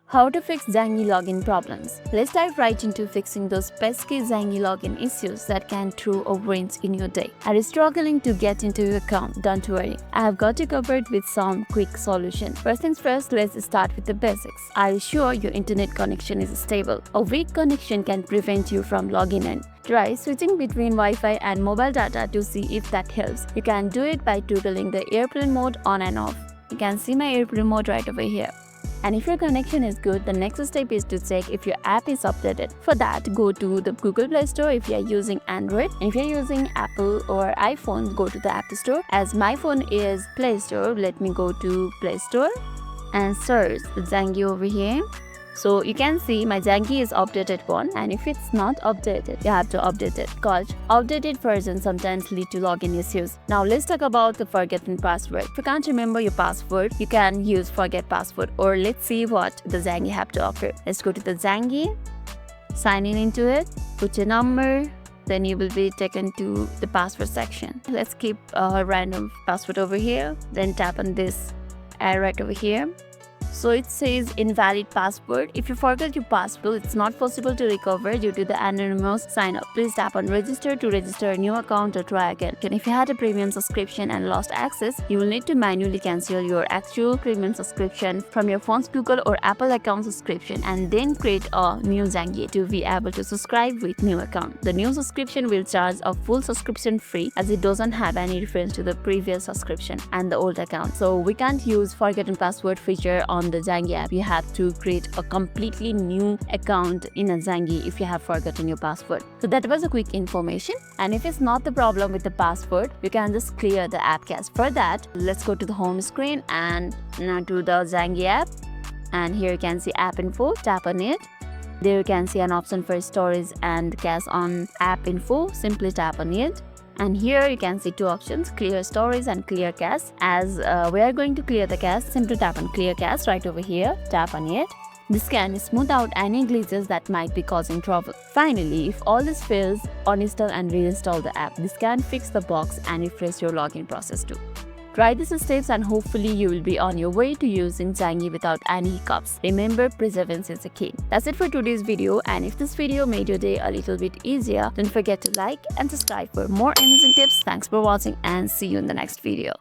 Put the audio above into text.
How to fix Zangi login problems. Let's dive right into fixing those pesky Zangi login issues that can throw a wrench in your day. Are you struggling to get into your account? Don't worry, I have got you covered with some quick solution. First things first, let's start with the basics. Are you sure your internet connection is stable? A weak connection can prevent you from logging in. Try switching between Wi-Fi and mobile data to see if that helps. You can do it by toggling the airplane mode on and off. You can see my airplane mode right over here. And if your connection is good, the next step is to check if your app is updated. For that, go to the Google Play Store if you are using Android. And if you are using Apple or iPhone, go to the App Store. As my phone is Play Store, let me go to Play Store and search Zangi over here. So you can see my Zangi is updated one, and if it's not updated, you have to update it because outdated versions sometimes lead to login issues. Now let's talk about the forgotten password. If you can't remember your password, you can use forget password, or let's see what the Zangi have to offer. Let's go to the Zangi, sign in into it, put your number, then you will be taken to the password section. Let's keep a random password over here, then tap on this arrow right over here. So it says invalid password. If you forget your password, it's not possible to recover due to the anonymous sign up. Please tap on register to register a new account or try again. And if you had a premium subscription and lost access, you will need to manually cancel your actual premium subscription from your phone's Google or Apple account subscription and then create a new Zangi to be able to subscribe with new account. The new subscription will charge a full subscription fee as it doesn't have any reference to the previous subscription and the old account. So we can't use forgotten password feature on the Zangi app. You have to create a completely new account in a Zangi if you have forgotten your password. So that was a quick information, and if it's not the problem with the password, you can just clear the app cache. For that, let's go to the home screen and now to the Zangi app, and here you can see app info. Tap on it. There you can see an option for storage and cache on app info. Simply tap on it. And here you can see two options, clear storage and clear cache. As we are going to clear the cache, simply tap on clear cache right over here, tap on it. This can smooth out any glitches that might be causing trouble. Finally, if all this fails, uninstall and reinstall the app. This can fix the bugs and refresh your login process too. Try these steps and hopefully you will be on your way to using Zangi without any hiccups. Remember, perseverance is the key. That's it for today's video, and if this video made your day a little bit easier, don't forget to like and subscribe for more amazing tips. Thanks for watching and see you in the next video.